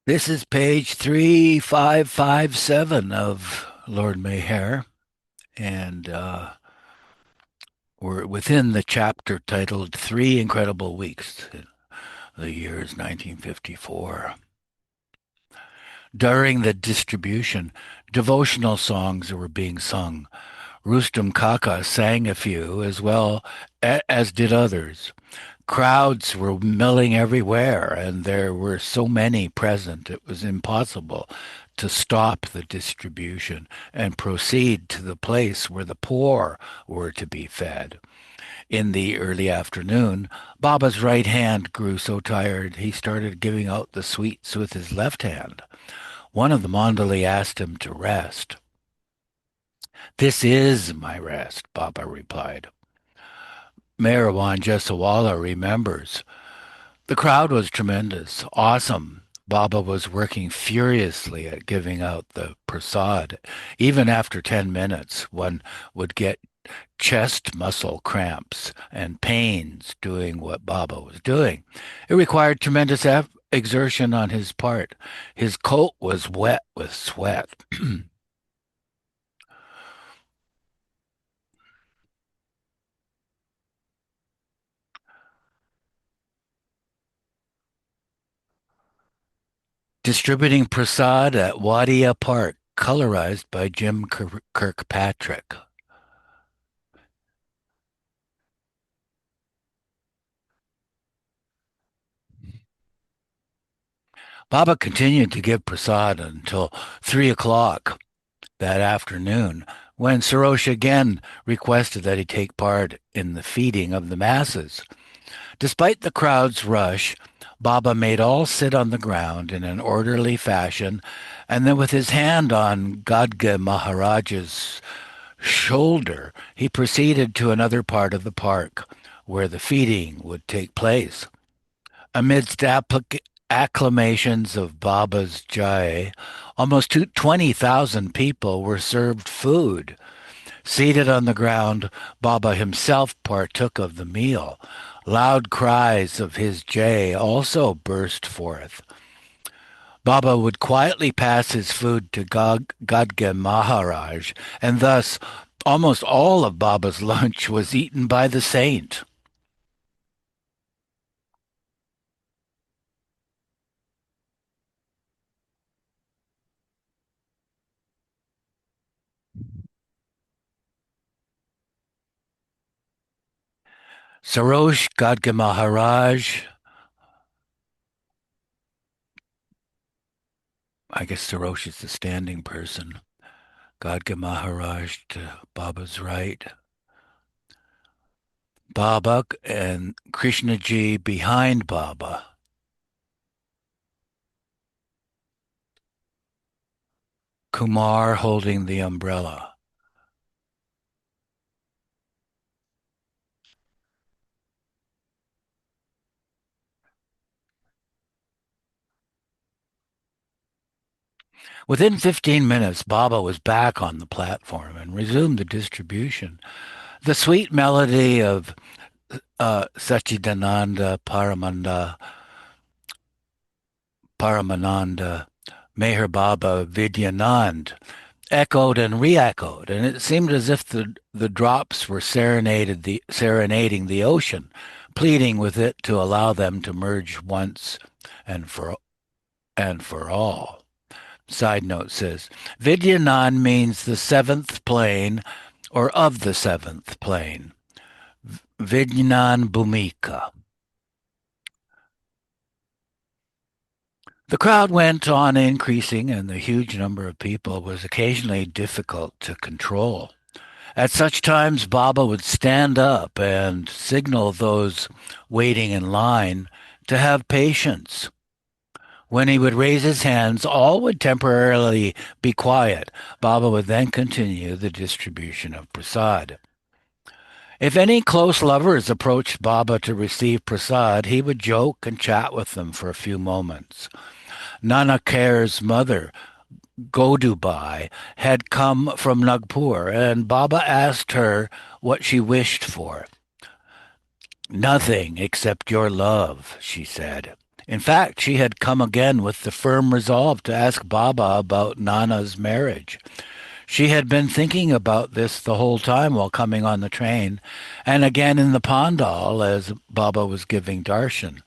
This is page 3557 of Lord Mayhare, and we're within the chapter titled Three Incredible Weeks. The year is 1954. During the distribution, devotional songs were being sung. Rustum Kaka sang a few as well as did others. Crowds were milling everywhere, and there were so many present it was impossible to stop the distribution and proceed to the place where the poor were to be fed. In the early afternoon, Baba's right hand grew so tired he started giving out the sweets with his left hand. One of the Mandali asked him to rest. "This is my rest," Baba replied. Mehrawan Jasawala remembers. The crowd was tremendous, awesome. Baba was working furiously at giving out the prasad. Even after 10 minutes, one would get chest muscle cramps and pains doing what Baba was doing. It required tremendous exertion on his part. His coat was wet with sweat. Distributing prasad at Wadia Park, colorized by Jim Kirkpatrick. Baba continued to give prasad until 3 o'clock that afternoon, when Sarosh again requested that he take part in the feeding of the masses. Despite the crowd's rush, Baba made all sit on the ground in an orderly fashion, and then with his hand on Gadge Maharaj's shoulder, he proceeded to another part of the park where the feeding would take place. Amidst acclamations of Baba's Jai, almost 20,000 people were served food. Seated on the ground, Baba himself partook of the meal. Loud cries of his Jai also burst forth. Baba would quietly pass his food to Gadge Maharaj, and thus almost all of Baba's lunch was eaten by the saint. Sarosh Gadge Maharaj, I guess Sarosh is the standing person. Gadge Maharaj to Baba's right. Baba and Krishnaji behind Baba. Kumar holding the umbrella. Within 15 minutes, Baba was back on the platform and resumed the distribution. The sweet melody of Sachidananda Paramananda, Meher Baba Vidyanand echoed and re-echoed, and it seemed as if the drops were serenading the ocean, pleading with it to allow them to merge once and for and for all. Side note says Vidyanand means the seventh plane or of the seventh plane. Vijnan Bhumika. The crowd went on increasing, and the huge number of people was occasionally difficult to control. At such times, Baba would stand up and signal those waiting in line to have patience. When he would raise his hands, all would temporarily be quiet. Baba would then continue the distribution of prasad. If any close lovers approached Baba to receive prasad, he would joke and chat with them for a few moments. Nanaker's mother, Godubai, had come from Nagpur, and Baba asked her what she wished for. "Nothing except your love," she said. In fact, she had come again with the firm resolve to ask Baba about Nana's marriage. She had been thinking about this the whole time while coming on the train, and again in the pandal as Baba was giving darshan.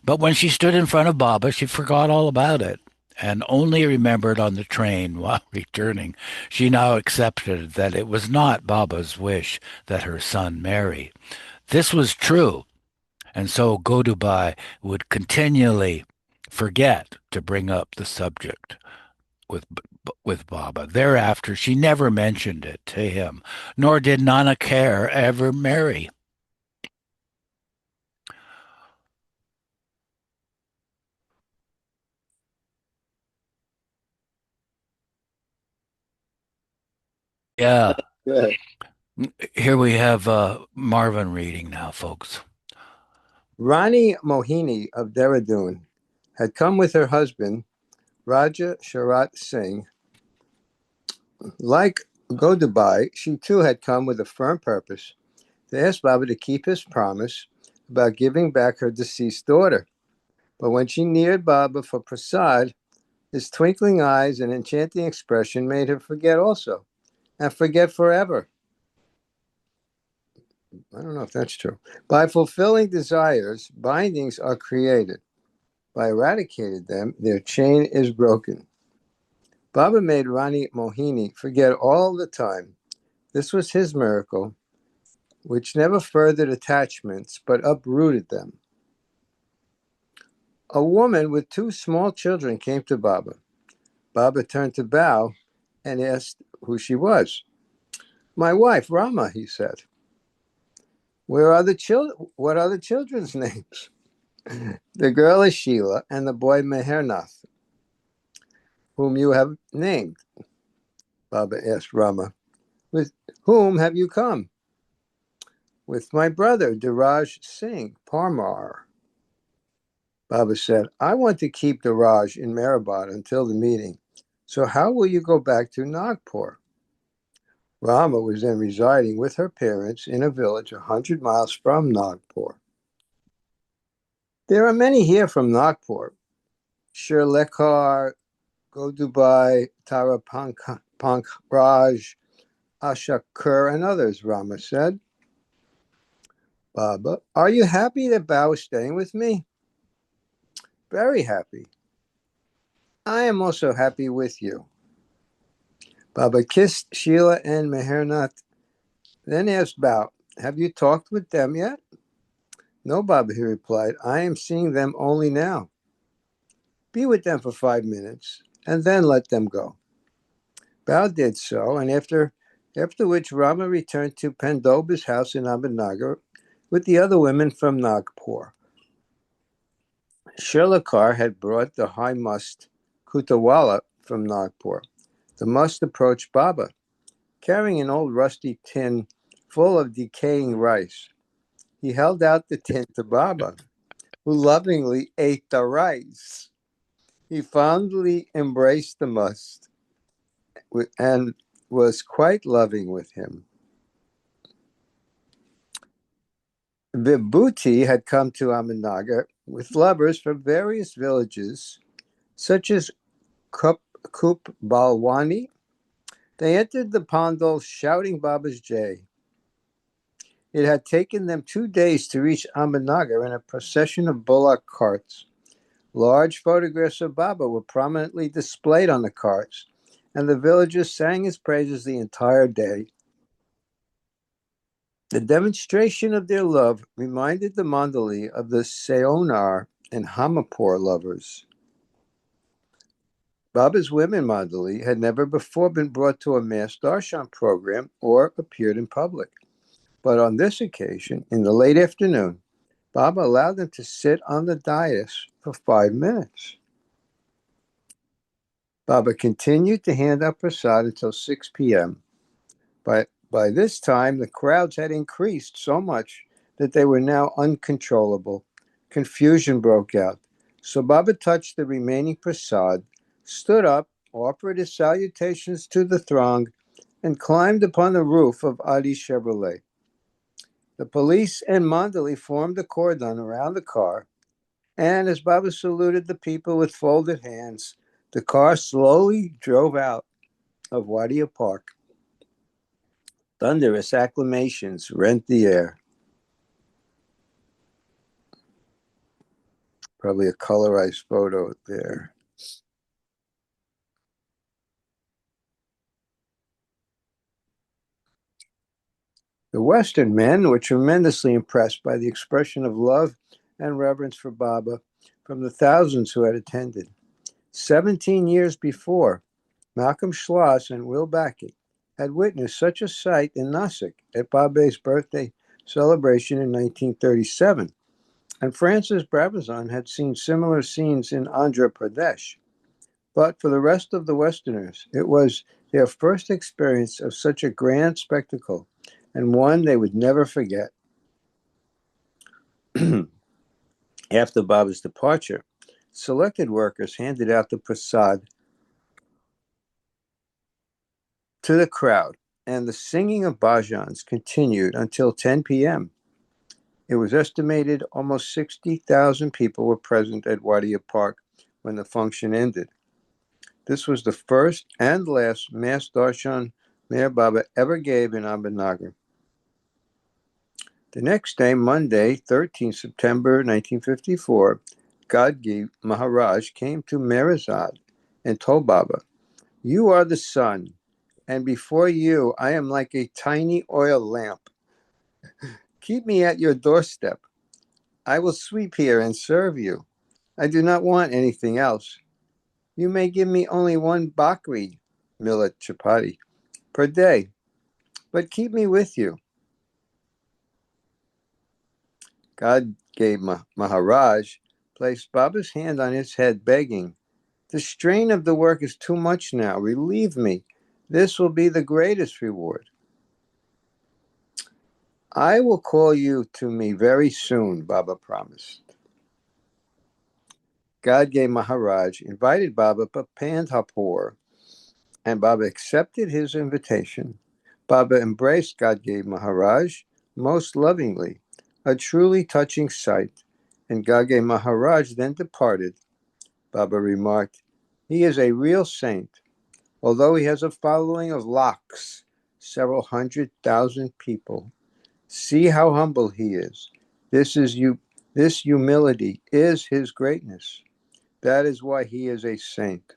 But when she stood in front of Baba, she forgot all about it and only remembered on the train while returning. She now accepted that it was not Baba's wish that her son marry. This was true, and so Godubai would continually forget to bring up the subject with with Baba. Thereafter, she never mentioned it to him, nor did Nana Care ever marry. Yeah, Good. here we have Marvin reading now, folks. Rani Mohini of Dehradun had come with her husband, Raja Sharat Singh. Like Godabai, she too had come with a firm purpose to ask Baba to keep his promise about giving back her deceased daughter. But when she neared Baba for prasad, his twinkling eyes and enchanting expression made her forget also, and forget forever. I don't know if that's true. By fulfilling desires, bindings are created. By eradicating them, their chain is broken. Baba made Rani Mohini forget all the time. This was his miracle, which never furthered attachments but uprooted them. A woman with two small children came to Baba. Baba turned to bow and asked who she was. My wife, Rama, he said. Where are the children? What are the children's names? The girl is Sheila and the boy Mehernath, whom you have named. Baba asked Rama. With whom have you come? With my brother, Diraj Singh Parmar. Baba said, I want to keep Diraj in Mehrabad until the meeting. So how will you go back to Nagpur? Rama was then residing with her parents in a village 100 miles from Nagpur. There are many here from Nagpur. Shirlekar, Godubai, Tara Pankraj, Ashakur, and others, Rama said. Baba, are you happy that Bao is staying with me? Very happy. I am also happy with you. Baba kissed Sheila and Mehernath, then asked Bao, have you talked with them yet? No, Baba, he replied. I am seeing them only now. Be with them for 5 minutes, and then let them go. Bao did so, and after which Rama returned to Pandoba's house in Ahmednagar with the other women from Nagpur. Shirlakar had brought the high must Kutawala from Nagpur. The must approached Baba, carrying an old rusty tin full of decaying rice. He held out the tin to Baba, who lovingly ate the rice. He fondly embraced the must and was quite loving with him. Vibhuti had come to Ahmednagar with lovers from various villages, such as Kup Balwani. They entered the Pandal shouting Baba's Jai. It had taken them 2 days to reach Ahmednagar in a procession of bullock carts. Large photographs of Baba were prominently displayed on the carts, and the villagers sang his praises the entire day. The demonstration of their love reminded the Mandali of the Seonar and Hamapur lovers. Baba's women Mandali had never before been brought to a mass darshan program or appeared in public. But on this occasion, in the late afternoon, Baba allowed them to sit on the dais for 5 minutes. Baba continued to hand out prasad until 6 p.m. By this time, the crowds had increased so much that they were now uncontrollable. Confusion broke out. So Baba touched the remaining prasad, stood up, offered his salutations to the throng, and climbed upon the roof of Adi Chevrolet. The police and Mandali formed a cordon around the car, And as Baba saluted the people with folded hands, the car slowly drove out of Wadia Park. Thunderous acclamations rent the air. Probably a colorized photo there. The Western men were tremendously impressed by the expression of love and reverence for Baba from the thousands who had attended. 17 years before, Malcolm Schloss and Will Backey had witnessed such a sight in Nasik at Baba's birthday celebration in 1937, and Francis Brabazon had seen similar scenes in Andhra Pradesh. But for the rest of the Westerners, it was their first experience of such a grand spectacle, and one they would never forget. After Baba's departure, selected workers handed out the prasad to the crowd, and the singing of bhajans continued until 10 p.m. It was estimated almost 60,000 people were present at Wadia Park when the function ended. This was the first and last mass darshan Meher Baba ever gave in Ahmednagar. The next day, Monday, 13 September 1954, Gadgi Maharaj came to Merazad and told Baba, "You are the sun, and before you I am like a tiny oil lamp. Keep me at your doorstep. I will sweep here and serve you. I do not want anything else. You may give me only one bakri, millet chapati, per day, but keep me with you." God gave Maharaj placed Baba's hand on his head, begging, "The strain of the work is too much now. Relieve me. This will be the greatest reward." "I will call you to me very soon," Baba promised. Gadge Maharaj invited Baba to Pandharpur, and Baba accepted his invitation. Baba embraced Gadge Maharaj most lovingly, a truly touching sight, and Gadge Maharaj then departed. Baba remarked, "He is a real saint. Although he has a following of lakhs, several 100,000 people. See how humble he is. This humility is his greatness. That is why he is a saint.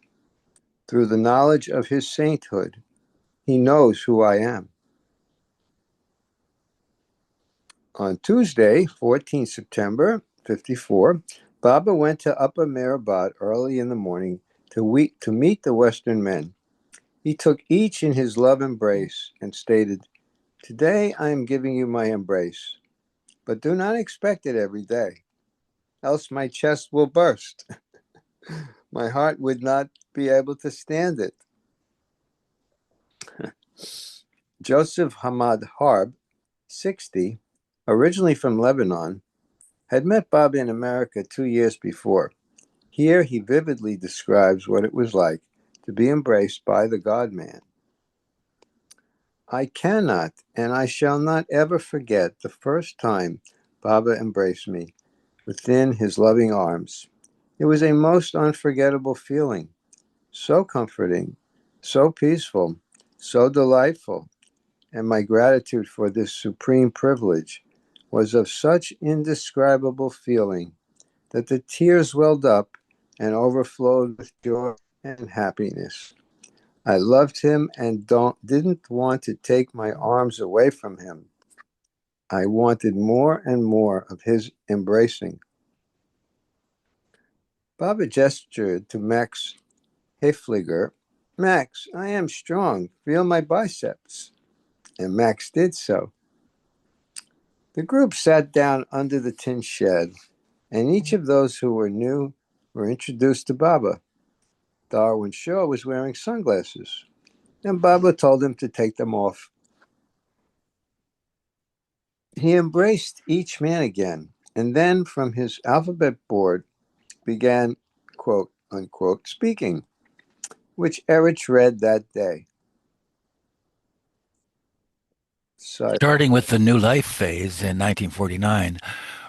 Through the knowledge of his sainthood, he knows who I am." On Tuesday, 14 September 54, Baba went to Upper Mehrabad early in the morning to meet the Western men. He took each in his love embrace and stated, "Today I am giving you my embrace, but do not expect it every day, else my chest will burst. My heart would not be able to stand it." Joseph Hamad Harb, 60, originally from Lebanon, had met Baba in America 2 years before. Here he vividly describes what it was like to be embraced by the God-man. "I cannot and I shall not ever forget the first time Baba embraced me within his loving arms. It was a most unforgettable feeling, so comforting, so peaceful, so delightful, and my gratitude for this supreme privilege was of such indescribable feeling that the tears welled up and overflowed with joy and happiness. I loved him and didn't want to take my arms away from him. I wanted more and more of his embracing." Baba gestured to Max Hefliger. "Max, I am strong. Feel my biceps." And Max did so. The group sat down under the tin shed, and each of those who were new were introduced to Baba. Darwin Shaw was wearing sunglasses, and Baba told him to take them off. He embraced each man again, and then from his alphabet board began, quote unquote, speaking, which Erich read that day. Starting with the New Life phase in 1949,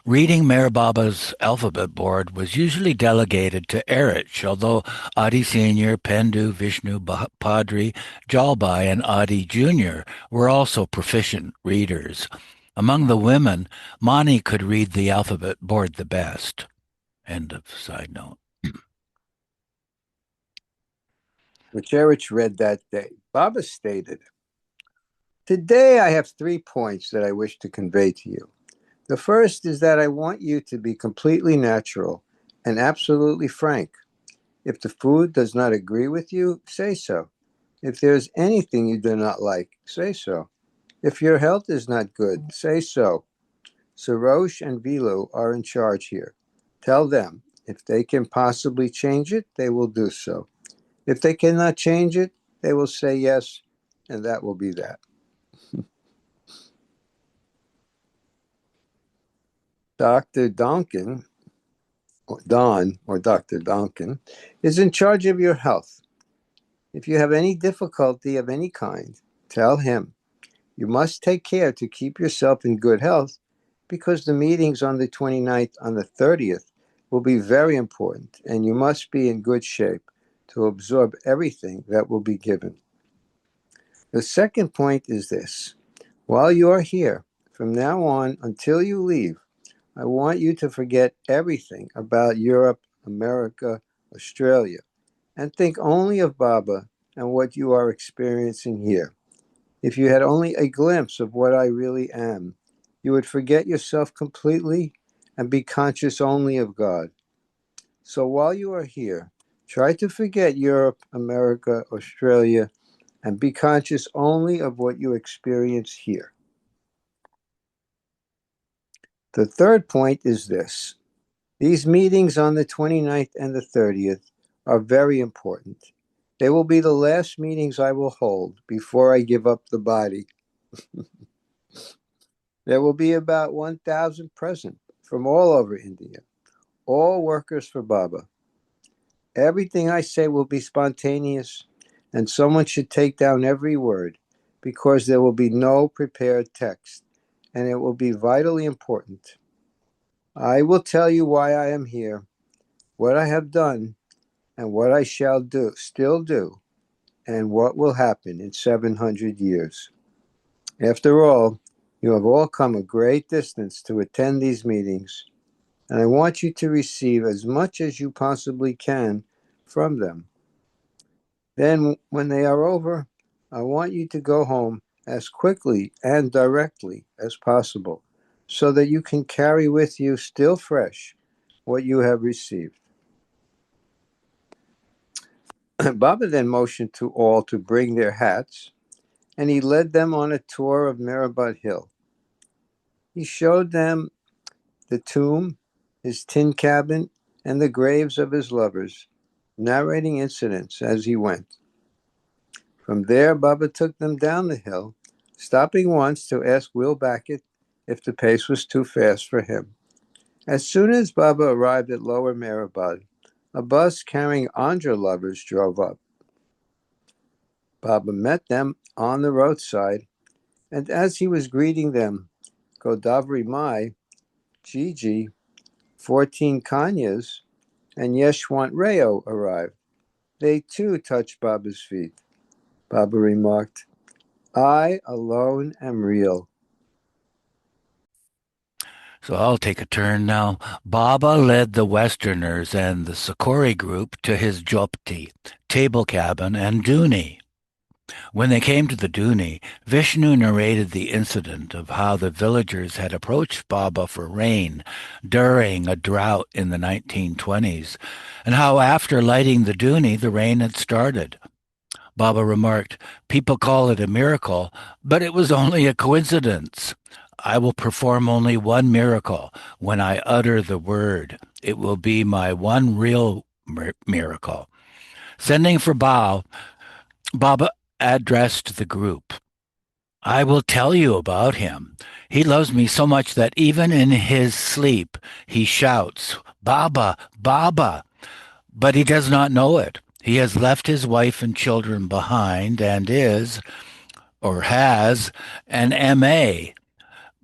Reading Meher Baba's alphabet board was usually delegated to Erich, although Adi Sr., Pendu, Vishnu, Padri, Jalbai, and Adi Jr. were also proficient readers. Among the women, Mani could read the alphabet board the best. End of side note. Which Erich read that day. Baba stated, "Today I have 3 points that I wish to convey to you. The first is that I want you to be completely natural and absolutely frank. If the food does not agree with you, say so. If there is anything you do not like, say so. If your health is not good, say so. Sarosh and Vilu are in charge here. Tell them if they can possibly change it, they will do so. If they cannot change it, they will say yes, and that will be that." Dr. Donkin, or Don, or Dr. Donkin, is in charge of your health. If you have any difficulty of any kind, tell him. You must take care to keep yourself in good health because the meetings on the 29th, on the 30th, will be very important, and you must be in good shape to absorb everything that will be given. The second point is this. While you are here, from now on until you leave, I want you to forget everything about Europe, America, Australia, and think only of Baba and what you are experiencing here. If you had only a glimpse of what I really am, you would forget yourself completely and be conscious only of God. So while you are here, try to forget Europe, America, Australia, and be conscious only of what you experience here. The third point is this. These meetings on the 29th and the 30th are very important. They will be the last meetings I will hold before I give up the body. There will be about 1,000 present from all over India, all workers for Baba. Everything I say will be spontaneous, and someone should take down every word because there will be no prepared text, and it will be vitally important. I will tell you why I am here, what I have done, and what I shall still do, and what will happen in 700 years. After all, you have all come a great distance to attend these meetings, and I want you to receive as much as you possibly can from them. Then, when they are over, I want you to go home as quickly and directly as possible so that you can carry with you still fresh what you have received. Baba then motioned to all to bring their hats, and he led them on a tour of Mehrabad Hill. He showed them the tomb, his tin cabin, and the graves of his lovers, narrating incidents as he went. From there, Baba took them down the hill, stopping once to ask Will Backett if the pace was too fast for him. As soon as Baba arrived at Lower Mehrabad, a bus carrying Andhra lovers drove up. Baba met them on the roadside, and as he was greeting them, Godavari Mai, Gigi, 14 Kanyas, and Yeshwant Rao arrived. They too touched Baba's feet. Baba remarked, "I alone am real." So I'll take a turn now. Baba led the Westerners and the Sakori group to his Jopti, table cabin, and Duni. When they came to the Duni, Vishnu narrated the incident of how the villagers had approached Baba for rain during a drought in the 1920s, and how after lighting the Duni, the rain had started. Baba remarked, "People call it a miracle, but it was only a coincidence. I will perform only one miracle. When I utter the word, it will be my one real miracle." Sending for Baba addressed the group. "I will tell you about him. He loves me so much that even in his sleep he shouts, 'Baba, Baba,' but he does not know it. He has left his wife and children behind and is, or has, an MA.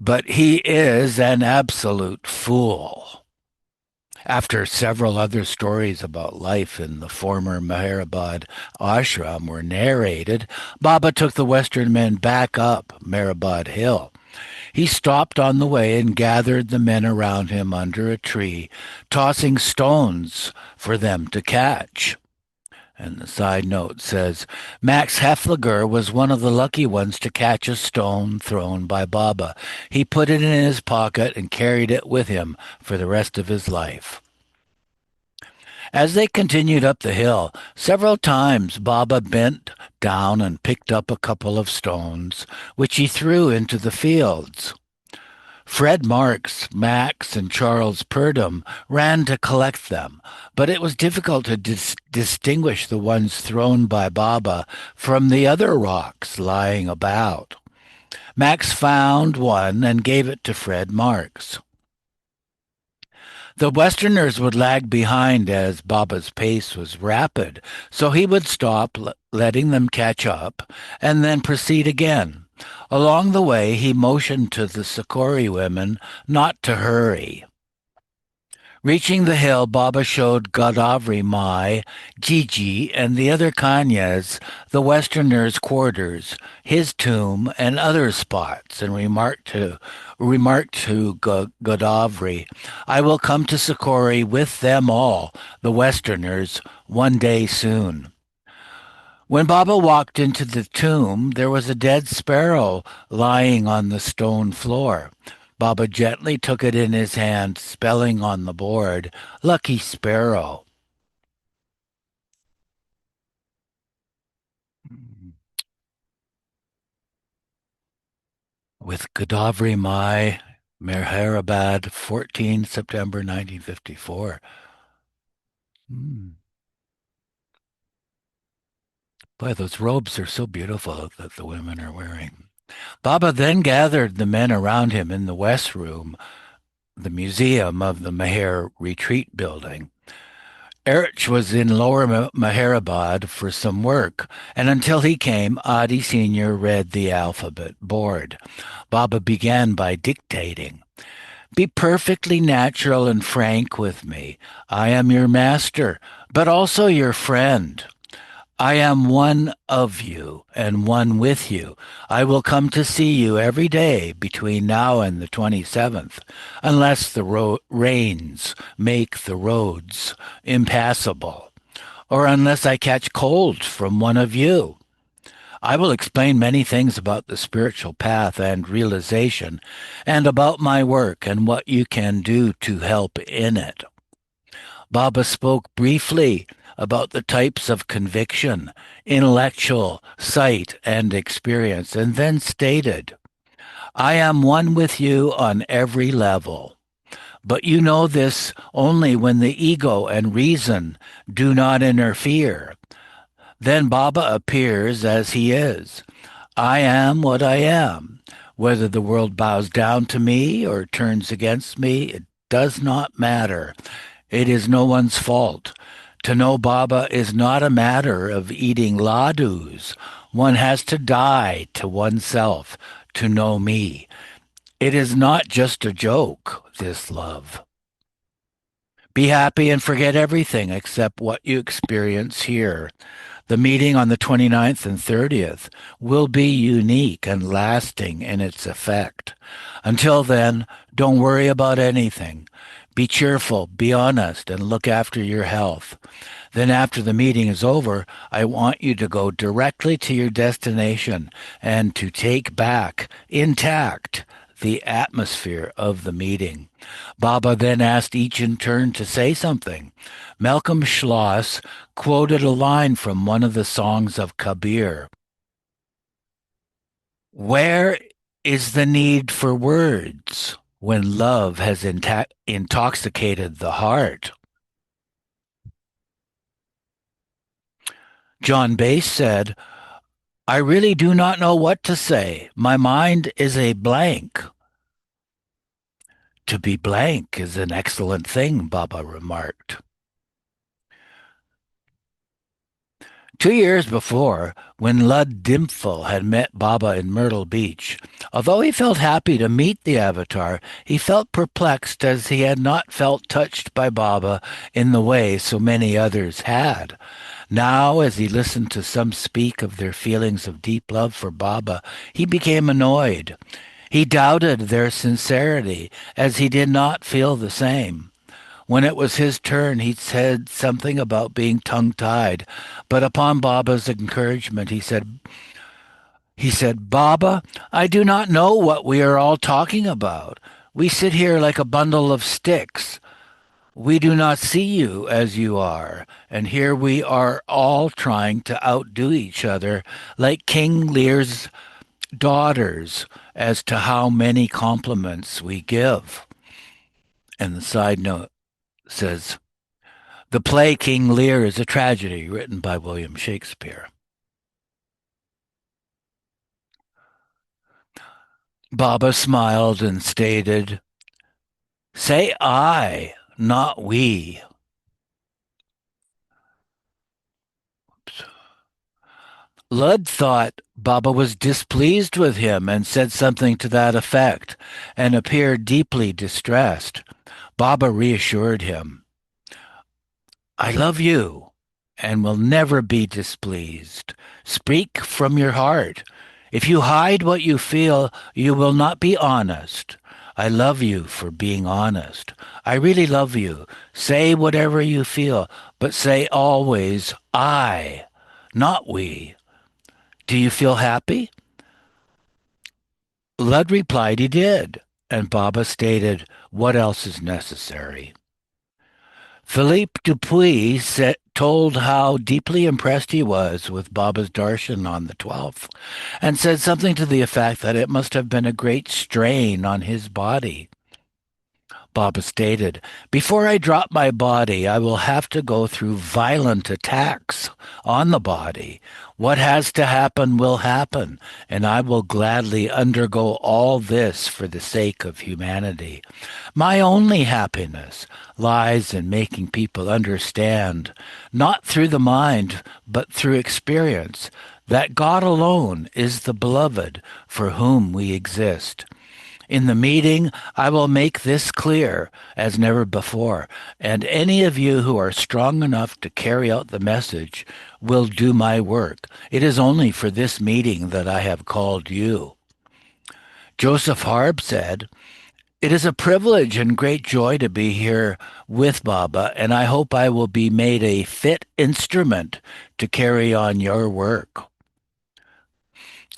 but he is an absolute fool. After several other stories about life in the former Meherabad ashram were narrated, Baba took the Western men back up Meherabad Hill. He stopped on the way and gathered the men around him under a tree, tossing stones for them to catch. And the side note says Max Hefliger was one of the lucky ones to catch a stone thrown by Baba. He put it in his pocket and carried it with him for the rest of his life. As they continued up the hill, several times Baba bent down and picked up a couple of stones, which he threw into the fields. Fred Marks, Max, and Charles Purdom ran to collect them, but it was difficult to distinguish the ones thrown by Baba from the other rocks lying about. Max found one and gave it to Fred Marks. The Westerners would lag behind as Baba's pace was rapid, so he would stop, letting them catch up, and then proceed again. Along the way, he motioned to the Sakori women not to hurry. Reaching the hill, Baba showed Godavari Mai, Gigi, and the other Kanyas the Westerners' quarters, his tomb, and other spots, and remarked to Godavari, "I will come to Sakori with them all, the Westerners, one day soon." When Baba walked into the tomb, there was a dead sparrow lying on the stone floor. Baba gently took it in his hand, spelling on the board, "Lucky Sparrow." With Godavari Mai, Meherabad, 14 September 1954. Hmm. Boy, those robes are so beautiful that the women are wearing. Baba then gathered the men around him in the West Room, the museum of the Meher Retreat Building. Erich was in Lower Meherabad for some work, and until he came, Adi Sr. read the alphabet board. Baba began by dictating. "Be perfectly natural and frank with me. I am your master, but also your friend. I am one of you and one with you. I will come to see you every day between now and the 27th, unless the rains make the roads impassable, or unless I catch cold from one of you. I will explain many things about the spiritual path and realization, and about my work and what you can do to help in it." Baba spoke briefly about the types of conviction, intellectual, sight, and experience, and then stated, "I am one with you on every level. But you know this only when the ego and reason do not interfere. Then Baba appears as he is. I am what I am. Whether the world bows down to me or turns against me, it does not matter. It is no one's fault. To know Baba is not a matter of eating ladus. One has to die to oneself to know me. It is not just a joke, this love. Be happy and forget everything except what you experience here. The meeting on the 29th and 30th will be unique and lasting in its effect. Until then, don't worry about anything. Be cheerful, be honest, and look after your health. Then, after the meeting is over, I want you to go directly to your destination and to take back, intact, the atmosphere of the meeting. Baba then asked each in turn to say something. Malcolm Schloss quoted a line from one of the songs of Kabir. "Where is the need for words when love has intoxicated the heart?" John Bass said, "I really do not know what to say. My mind is a blank." "To be blank is an excellent thing," Baba remarked. 2 years before, when Lud Dimphel had met Baba in Myrtle Beach, although he felt happy to meet the Avatar, he felt perplexed as he had not felt touched by Baba in the way so many others had. Now, as he listened to some speak of their feelings of deep love for Baba, he became annoyed. He doubted their sincerity, as he did not feel the same. When it was his turn, he said something about being tongue-tied, but upon Baba's encouragement, he said, Baba, I do not know what we are all talking about. We sit here like a bundle of sticks. We do not see you as you are, and here we are all trying to outdo each other like King Lear's daughters as to how many compliments we give. And the side note says, the play King Lear is a tragedy written by William Shakespeare. Baba smiled and stated, say I, not we. Lud thought Baba was displeased with him and said something to that effect and appeared deeply distressed. Baba reassured him, I love you and will never be displeased. Speak from your heart. If you hide what you feel, you will not be honest. I love you for being honest. I really love you. Say whatever you feel, but say always I, not we. Do you feel happy? Lud replied he did, and Baba stated, what else is necessary? Philippe Dupuis told how deeply impressed he was with Baba's darshan on the 12th, and said something to the effect that it must have been a great strain on his body. Baba stated, before I drop my body, I will have to go through violent attacks on the body. What has to happen will happen, and I will gladly undergo all this for the sake of humanity. My only happiness lies in making people understand, not through the mind, but through experience, that God alone is the beloved for whom we exist. In the meeting, I will make this clear as never before, and any of you who are strong enough to carry out the message will do my work. It is only for this meeting that I have called you. Joseph Harb said, it is a privilege and great joy to be here with Baba, and I hope I will be made a fit instrument to carry on your work.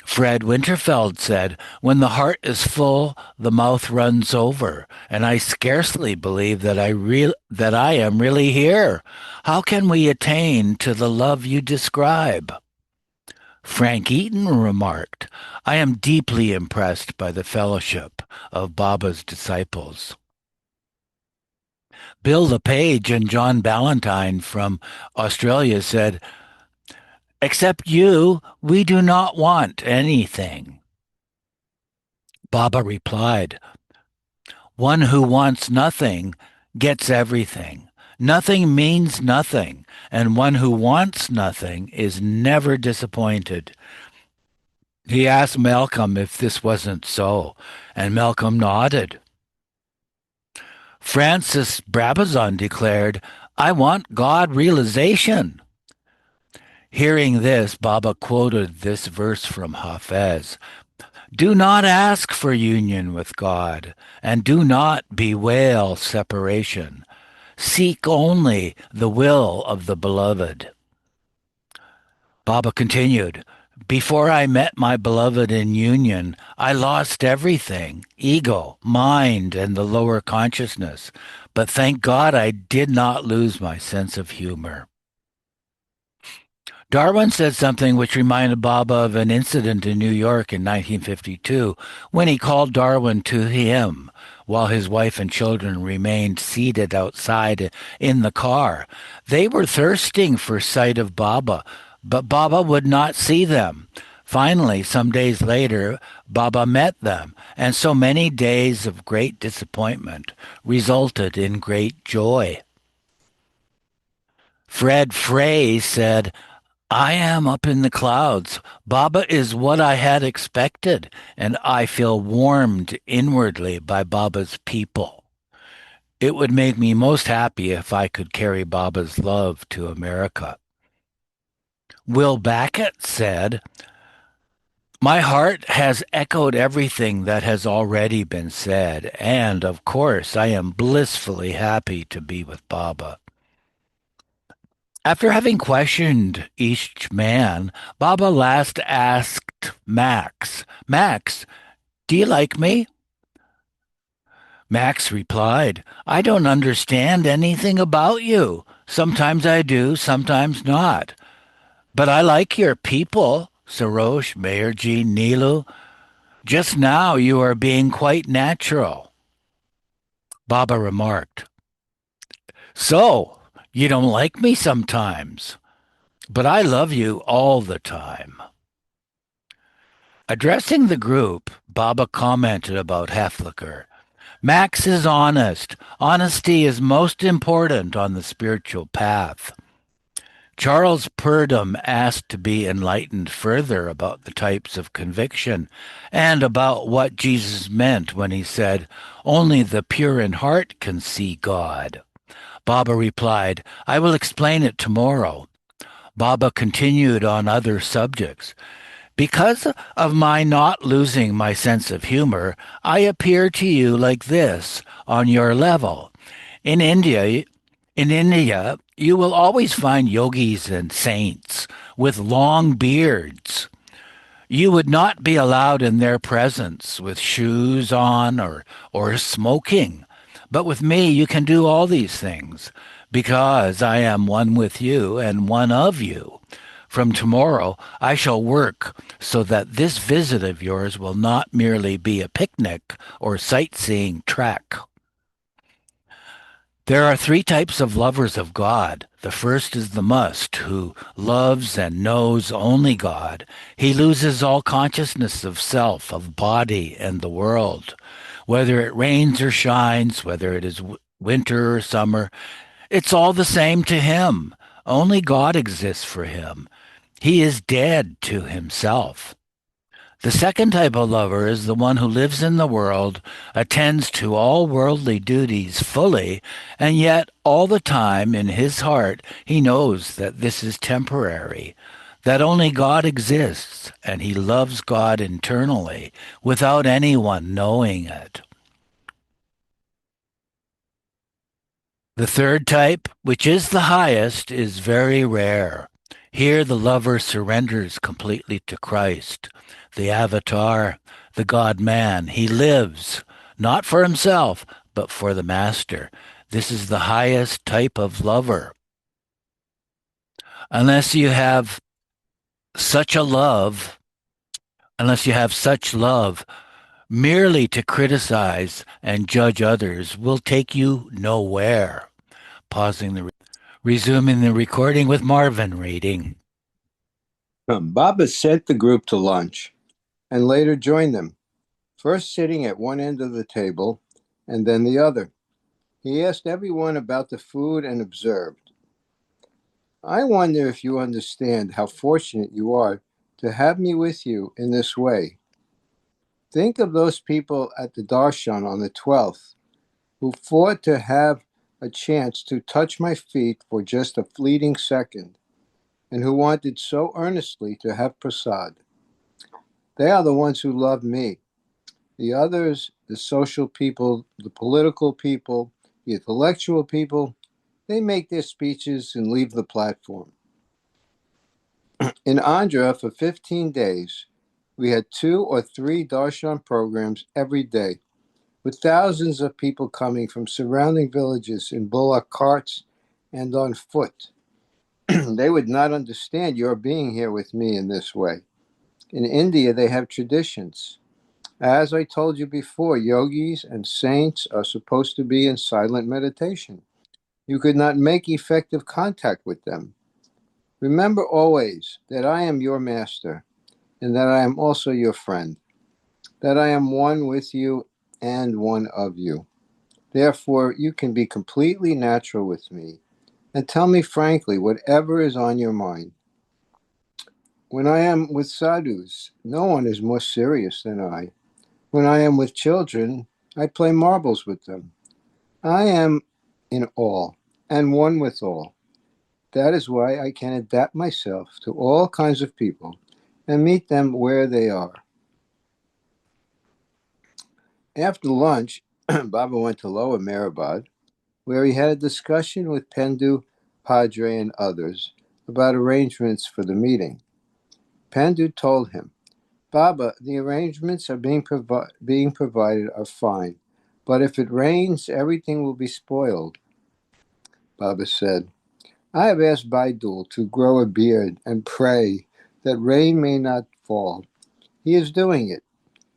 Fred Winterfeld said, when the heart is full, the mouth runs over, and I scarcely believe that I am really here. How can we attain to the love you describe? Frank Eaton remarked, I am deeply impressed by the fellowship of Baba's disciples. Bill LePage and John Ballantyne from Australia said, except you, we do not want anything. Baba replied, one who wants nothing gets everything. Nothing means nothing, and one who wants nothing is never disappointed. He asked Malcolm if this wasn't so, and Malcolm nodded. Francis Brabazon declared, I want God realization. Hearing this, Baba quoted this verse from Hafez. Do not ask for union with God, and do not bewail separation. Seek only the will of the beloved. Baba continued, before I met my beloved in union, I lost everything, ego, mind, and the lower consciousness. But thank God I did not lose my sense of humor. Darwin said something which reminded Baba of an incident in New York in 1952 when he called Darwin to him while his wife and children remained seated outside in the car. They were thirsting for sight of Baba, but Baba would not see them. Finally, some days later, Baba met them, and so many days of great disappointment resulted in great joy. Fred Frey said, I am up in the clouds. Baba is what I had expected, and I feel warmed inwardly by Baba's people. It would make me most happy if I could carry Baba's love to America. Will Backett said, my heart has echoed everything that has already been said, and of course, I am blissfully happy to be with Baba. After having questioned each man, Baba last asked Max, Max, do you like me? Max replied, I don't understand anything about you. Sometimes I do, sometimes not. But I like your people, Sarosh, Mayurji, Nilu. Just now you are being quite natural. Baba remarked, so, you don't like me sometimes, but I love you all the time. Addressing the group, Baba commented about Hefliker. Max is honest. Honesty is most important on the spiritual path. Charles Purdom asked to be enlightened further about the types of conviction and about what Jesus meant when he said, only the pure in heart can see God. Baba replied, I will explain it tomorrow. Baba continued on other subjects. Because of my not losing my sense of humor, I appear to you like this, on your level. In India, in India, you will always find yogis and saints with long beards. You would not be allowed in their presence with shoes on or smoking. But with me, you can do all these things because I am one with you and one of you. From tomorrow, I shall work so that this visit of yours will not merely be a picnic or sightseeing trek. There are three types of lovers of God. The first is the must, who loves and knows only God. He loses all consciousness of self, of body, and the world. Whether it rains or shines, whether it is winter or summer, it's all the same to him. Only God exists for him. He is dead to himself. The second type of lover is the one who lives in the world, attends to all worldly duties fully, and yet all the time in his heart he knows that this is temporary, that only God exists, and he loves God internally without anyone knowing it. The third type, which is the highest, is very rare. Here the lover surrenders completely to Christ, the avatar, the God man. He lives, not for himself, but for the master. This is the highest type of lover. Unless you have such a love, unless you have such love, merely to criticize and judge others will take you nowhere. Resuming the recording with Marvin reading. Baba sent the group to lunch and later joined them, first sitting at one end of the table and then the other. He asked everyone about the food and observed, I wonder if you understand how fortunate you are to have me with you in this way. Think of those people at the darshan on the 12th who fought to have a chance to touch my feet for just a fleeting second and who wanted so earnestly to have prasad. They are the ones who love me. The others, the social people, the political people, the intellectual people, they make their speeches and leave the platform. In Andhra, for 15 days, we had 2 or 3 darshan programs every day, with thousands of people coming from surrounding villages in bullock carts and on foot. They would not understand your being here with me in this way. In India, they have traditions. As I told you before, yogis and saints are supposed to be in silent meditation. You could not make effective contact with them. Remember always that I am your master and that I am also your friend, that I am one with you and one of you. Therefore, you can be completely natural with me and tell me frankly whatever is on your mind. When I am with sadhus, no one is more serious than I. When I am with children, I play marbles with them. I am in all and one with all. That is why I can adapt myself to all kinds of people and meet them where they are. After lunch, Baba went to Lower Mehrabad, where he had a discussion with Pendu, Padre, and others about arrangements for the meeting. Pendu told him, Baba, the arrangements are being provided are fine, but if it rains, everything will be spoiled. Baba said, I have asked Baidul to grow a beard and pray that rain may not fall. He is doing it,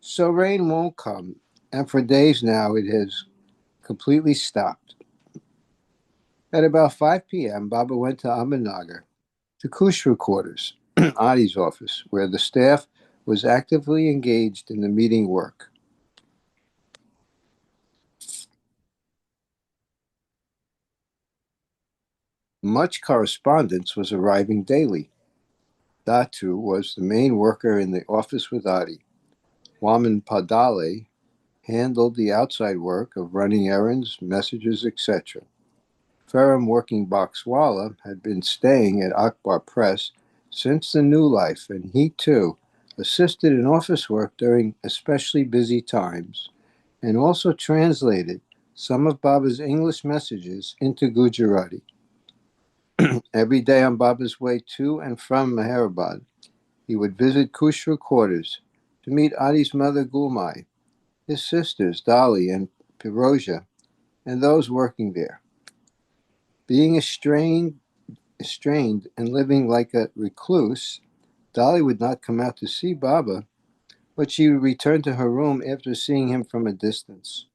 so rain won't come, and for days now it has completely stopped. At about 5 p.m., Baba went to Ahmednagar, to Kushru quarters, Adi's office, where the staff was actively engaged in the meeting work. Much correspondence was arriving daily. Datu was the main worker in the office with Adi. Waman Padale handled the outside work of running errands, messages, etc. Ferrum working Boxwala had been staying at Akbar Press since the new life, and he too assisted in office work during especially busy times, and also translated some of Baba's English messages into Gujarati. Every day on Baba's way to and from Meherabad, he would visit Kushru quarters to meet Adi's mother Gulmai, his sisters Dali and Piroja, and those working there. Being estranged and living like a recluse, Dali would not come out to see Baba, but she would return to her room after seeing him from a distance.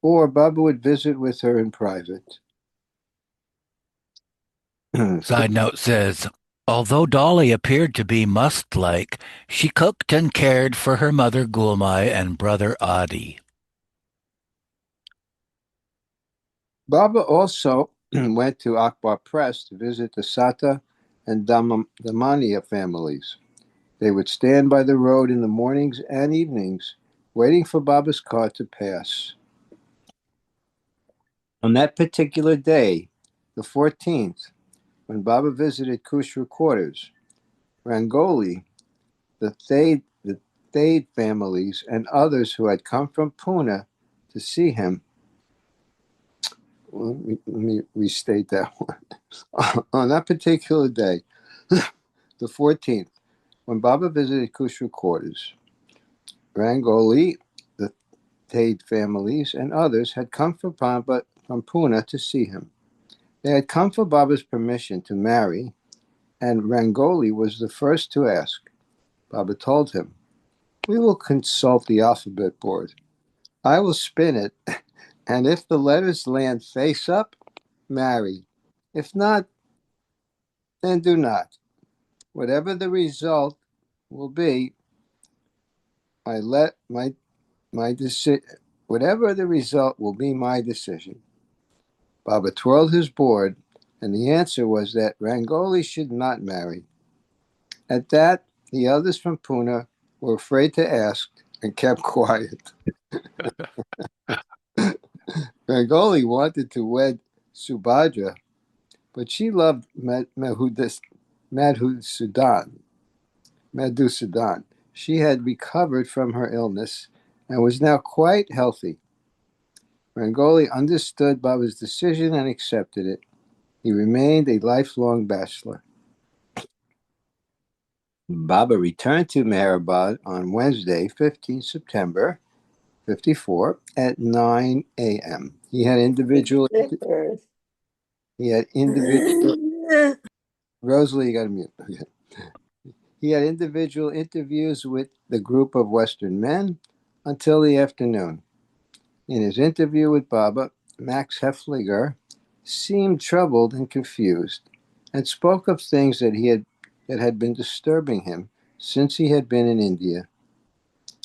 Or Baba would visit with her in private. Side note says, although Dolly appeared to be Must-like, she cooked and cared for her mother Gulmai and brother Adi. Baba also went to Akbar Press to visit the Sata and Damania families. They would stand by the road in the mornings and evenings, waiting for Baba's car to pass. On that particular day, the 14th, when Baba visited Kushru quarters, Rangoli, the Thade families, and others who had come from Pune to see him. Let me restate that one. On that particular day, the 14th, when Baba visited Kushru quarters, Rangoli, the Thade families, and others had come from Pune to see him. They had come for Baba's permission to marry, and Rangoli was the first to ask. Baba told him, we will consult the alphabet board. I will spin it, and if the letters land face up, marry. If not, then do not. Whatever the result will be, I let my decision. Whatever the result will be, my decision. Baba twirled his board, and the answer was that Rangoli should not marry. At that, the elders from Pune were afraid to ask and kept quiet. Rangoli wanted to wed Subhadra, but she loved Madhusudan. She had recovered from her illness and was now quite healthy. Rangoli understood Baba's decision and accepted it. He remained a lifelong bachelor. Baba returned to Meherabad on Wednesday, 15 September 54 at 9 a.m. He had individual Rosalie, you got to mute. Okay. He had individual interviews with the group of Western men until the afternoon. In his interview with Baba, Max Hefliger seemed troubled and confused, and spoke of things that had been disturbing him since he had been in India.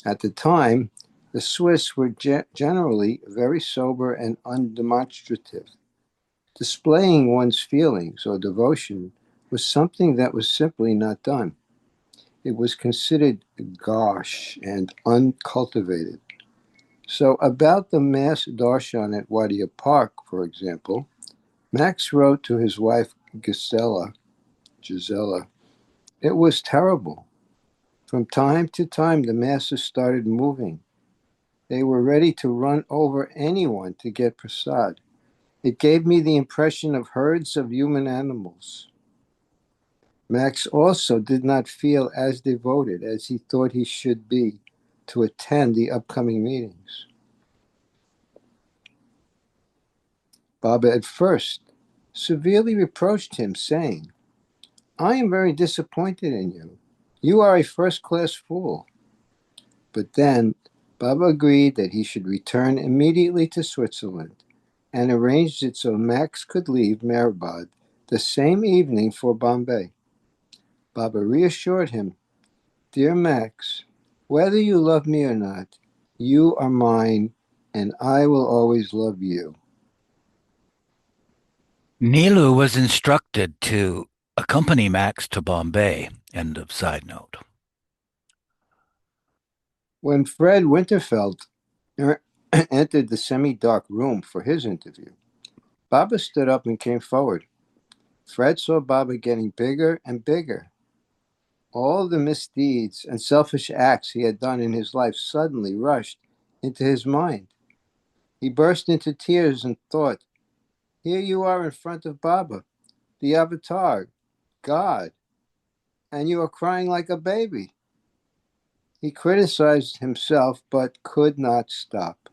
At the time, the Swiss were generally very sober and undemonstrative. Displaying one's feelings or devotion was something that was simply not done. It was considered gauche and uncultivated. So, about the mass darshan at Wadia Park, for example, Max wrote to his wife Gisela, it was terrible. From time to time, the masses started moving. They were ready to run over anyone to get prasad. It gave me the impression of herds of human animals. Max also did not feel as devoted as he thought he should be to attend the upcoming meetings. Baba at first severely reproached him, saying, I am very disappointed in you. You are a first-class fool. But then Baba agreed that he should return immediately to Switzerland and arranged it so Max could leave Mehrabad the same evening for Bombay. Baba reassured him, Dear Max, whether you love me or not, you are mine and I will always love you. Nilu was instructed to accompany Max to Bombay. End of side note. When Fred Winterfeld entered the semi-dark room for his interview, Baba stood up and came forward. Fred saw Baba getting bigger and bigger. All the misdeeds and selfish acts he had done in his life suddenly rushed into his mind. He burst into tears and thought, here you are in front of Baba, the avatar, God, and you are crying like a baby. He criticized himself but could not stop.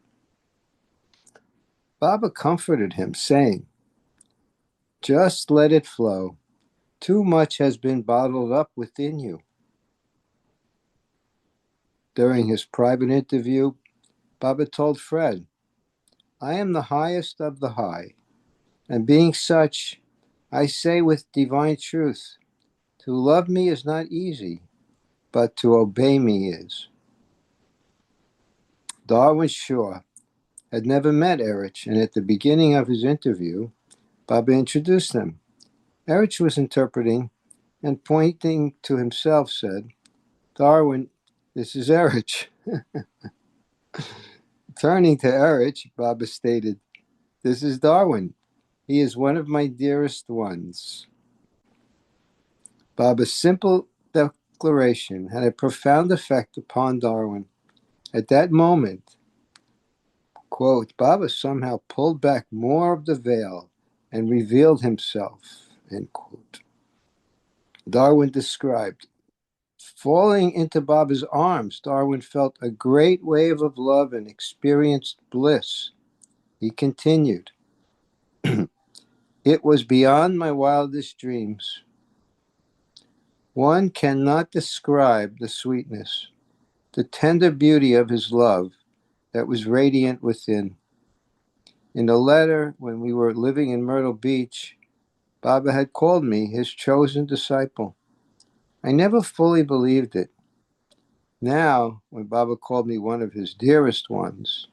Baba comforted him, saying, just let it flow. Too much has been bottled up within you. During his private interview, Baba told Fred, I am the highest of the high, and being such, I say with divine truth, to love me is not easy, but to obey me is. Darwin Shaw had never met Erich, and at the beginning of his interview, Baba introduced them. Erich was interpreting and pointing to himself said, Darwin, this is Erich. Turning to Erich, Baba stated, this is Darwin. He is one of my dearest ones. Baba's simple declaration had a profound effect upon Darwin. At that moment, quote, Baba somehow pulled back more of the veil and revealed himself, end quote. Darwin described, falling into Baba's arms, Darwin felt a great wave of love and experienced bliss. He continued, it was beyond my wildest dreams. One cannot describe the sweetness, the tender beauty of his love that was radiant within. In a letter when we were living in Myrtle Beach, Baba had called me his chosen disciple. I never fully believed it. Now, when Baba called me one of his dearest ones,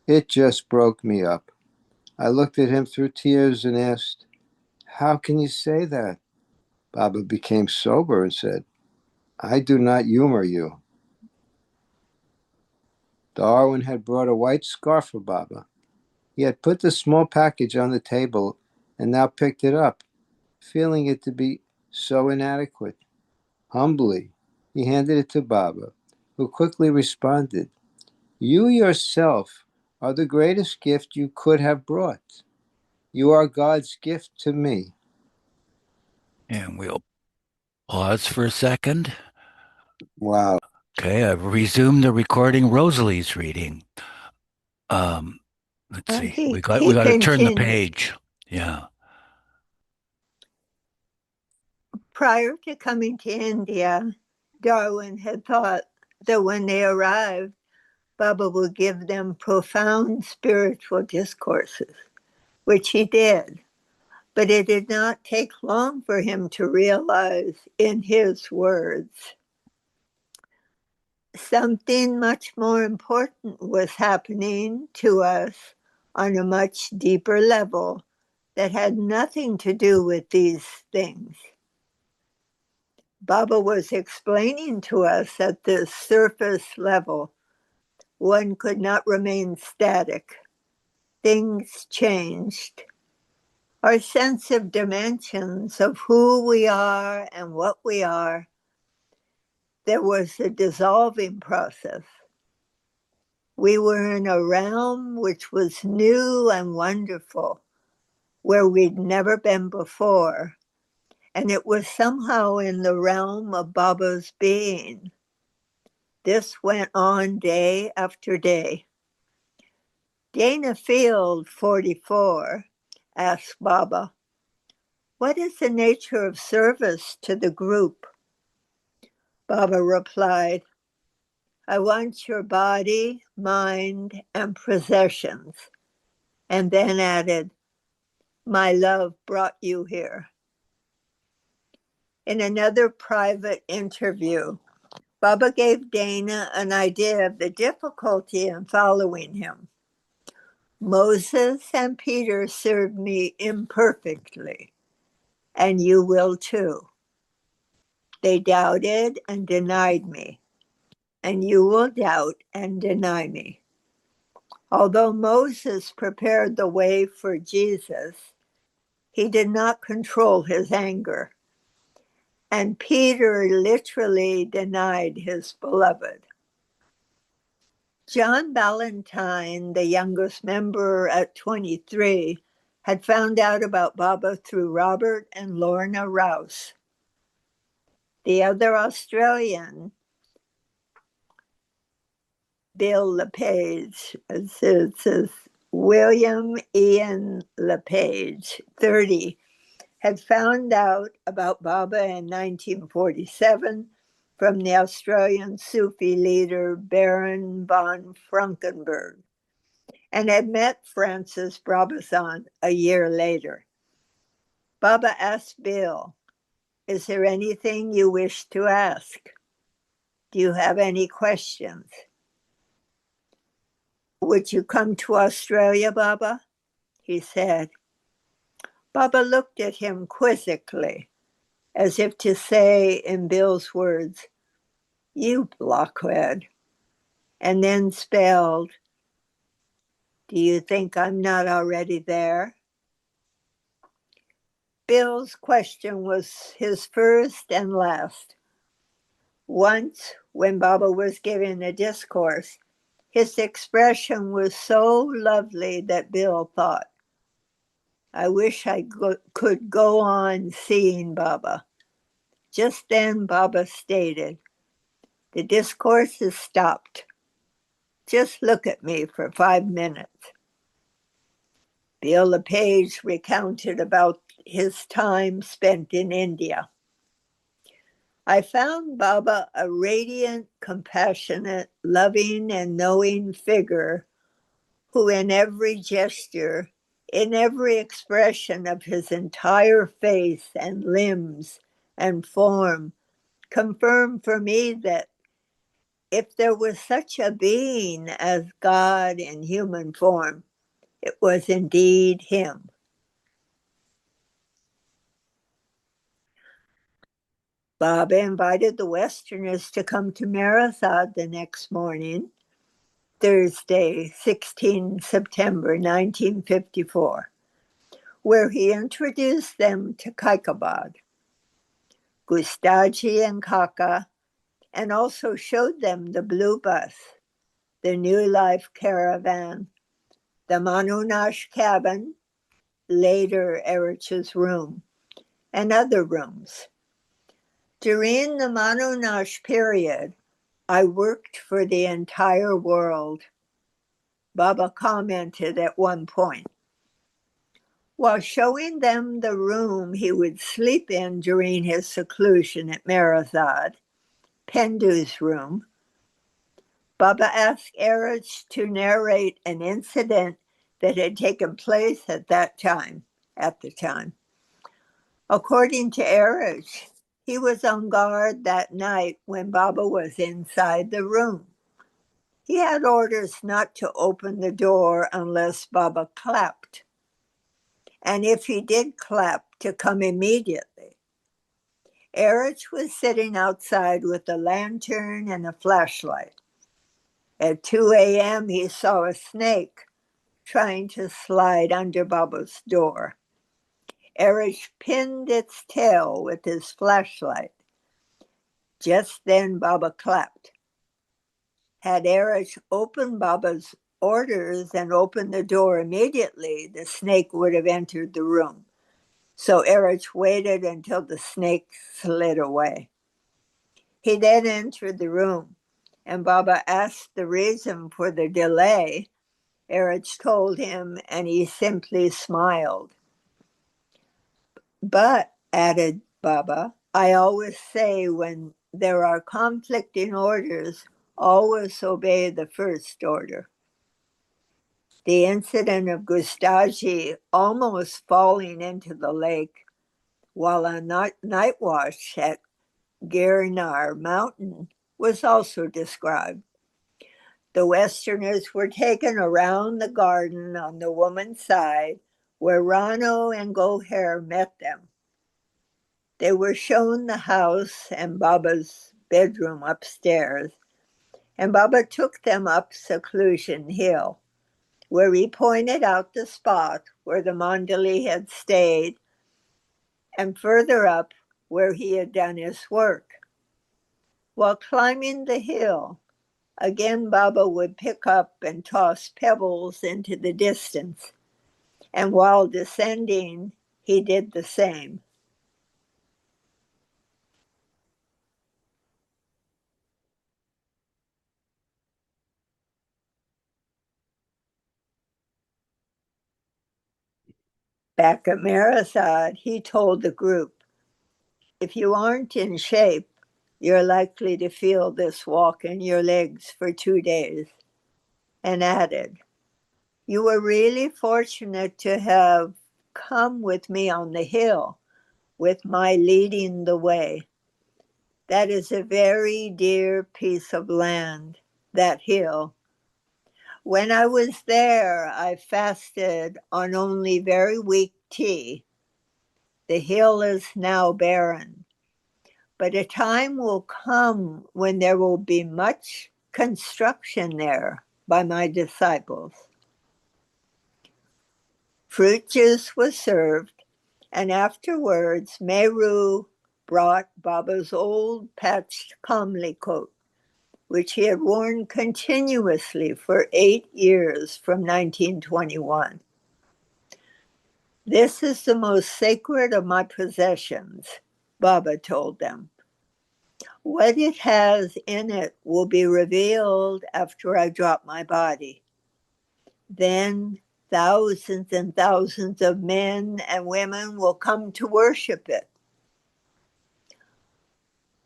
it just broke me up. I looked at him through tears and asked, how can you say that? Baba became sober and said, I do not humor you. Darwin had brought a white scarf for Baba. He had put the small package on the table and now picked it up, feeling it to be so inadequate. Humbly, he handed it to Baba, who quickly responded, you yourself are the greatest gift you could have brought. You are God's gift to me. And we'll pause for a second. Wow. Okay, I've resumed the recording. Rosalie's reading. Um, let's see. He We got to turn the continued. page. Yeah. Prior to coming to India, Darwin had thought that when they arrived, Baba would give them profound spiritual discourses, which he did. But it did not take long for him to realize, in his words, something much more important was happening to us on a much deeper level that had nothing to do with these things. Baba was explaining to us at the surface level, one could not remain static. Things changed. Our sense of dimensions of who we are and what we are, there was a dissolving process. We were in a realm which was new and wonderful, where we'd never been before. And it was somehow in the realm of Baba's being. This went on day after day. Dana Field, 44, asked Baba, "What is the nature of service to the group?" Baba replied, "I want your body, mind, and possessions." And then added, "My love brought you here." In another private interview, Baba gave Dana an idea of the difficulty in following him. "Moses and Peter served me imperfectly, and you will too. They doubted and denied me, and you will doubt and deny me." Although Moses prepared the way for Jesus, he did not control his anger. And Peter literally denied his beloved. John Ballantyne, the youngest member at 23, had found out about Baba through Robert and Lorna Rouse. The other Australian, Bill LePage, it says William Ian LePage, 30, had found out about Baba in 1947 from the Australian Sufi leader Baron von Frankenberg, and had met Francis Brabazon a year later. Baba asked Bill, "Is there anything you wish to ask? Do you have any questions?" "Would you come to Australia, Baba?" he said. Baba looked at him quizzically, as if to say in Bill's words, "You blockhead," and then spelled, "Do you think I'm not already there?" Bill's question was his first and last. Once, when Baba was giving a discourse, his expression was so lovely that Bill thought, "I wish I could go on seeing Baba." Just then, Baba stated, "The discourse has stopped. Just look at me for 5 minutes." Bill LePage recounted about his time spent in India. "I found Baba a radiant, compassionate, loving, and knowing figure who in every gesture, in every expression of his entire face and limbs and form, confirmed for me that if there was such a being as God in human form, it was indeed him." Baba invited the Westerners to come to Marazad the next morning, Thursday, 16 September 1954, where he introduced them to Kaikabad, Gustaji and Kaka, and also showed them the blue bus, the New Life caravan, the Manunash cabin, later Erich's room, and other rooms. During the Manunash period, I worked for the entire world, Baba commented at one point. While showing them the room he would sleep in during his seclusion at Marazad, Pendu's room, Baba asked Erich to narrate an incident that had taken place at the time. According to Erich, he was on guard that night when Baba was inside the room. He had orders not to open the door unless Baba clapped, and if he did clap, to come immediately. Erich was sitting outside with a lantern and a flashlight. At 2 a.m., he saw a snake trying to slide under Baba's door. Erich pinned its tail with his flashlight. Just then, Baba clapped. Had Erich opened Baba's orders and opened the door immediately, the snake would have entered the room. So Erich waited until the snake slid away. He then entered the room, and Baba asked the reason for the delay. Erich told him, and he simply smiled. But, added Baba, I always say when there are conflicting orders, always obey the first order. The incident of Gustaji almost falling into the lake while on night watch at Girnar Mountain was also described. The Westerners were taken around the garden on the woman's side where Rano and Goher met them. They were shown the house and Baba's bedroom upstairs, and Baba took them up Seclusion Hill, where he pointed out the spot where the Mandali had stayed, and further up where he had done his work. While climbing the hill, again Baba would pick up and toss pebbles into the distance, and while descending, he did the same. Back at Marisad, he told the group, if you aren't in shape, you're likely to feel this walk in your legs for 2 days, and added, you were really fortunate to have come with me on the hill, with my leading the way. That is a very dear piece of land, that hill. When I was there, I fasted on only very weak tea. The hill is now barren, but a time will come when there will be much construction there by my disciples. Fruit juice was served, and afterwards Meru brought Baba's old patched Kamli coat, which he had worn continuously for 8 years from 1921. This is the most sacred of my possessions, Baba told them. What it has in it will be revealed after I drop my body. Then thousands and thousands of men and women will come to worship it.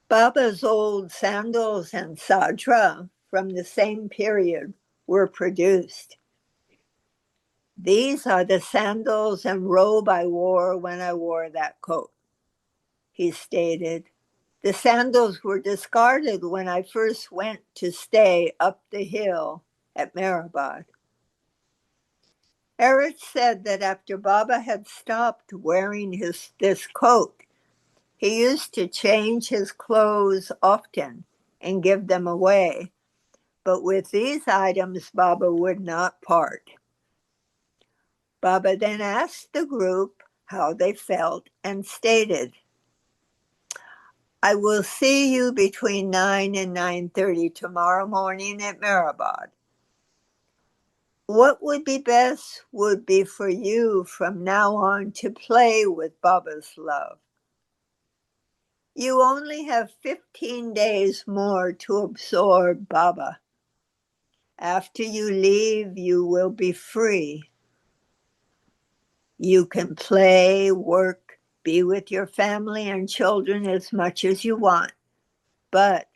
Baba's old sandals and sadra from the same period were produced. These are the sandals and robe I wore when I wore that coat, he stated. The sandals were discarded when I first went to stay up the hill at Mehrabad. Erich said that after Baba had stopped wearing this coat, he used to change his clothes often and give them away. But with these items, Baba would not part. Baba then asked the group how they felt and stated, I will see you between 9 and 9:30 tomorrow morning at Mehrabad. What would be best would be for you from now on to play with Baba's love. You only have 15 days more to absorb Baba. After you leave, you will be free. You can play, work, be with your family and children as much as you want. But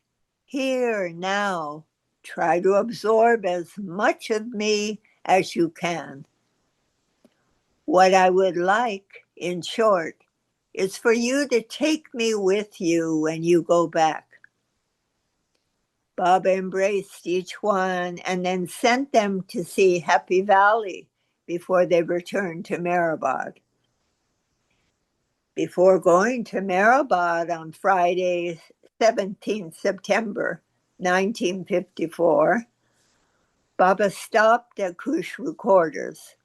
here, now, try to absorb as much of me as you can. What I would like, in short, is for you to take me with you when you go back. Baba embraced each one and then sent them to see Happy Valley before they returned to Mehrabad. Before going to Mehrabad on Friday, 17th September 1954, Baba stopped at Khushru Quarters,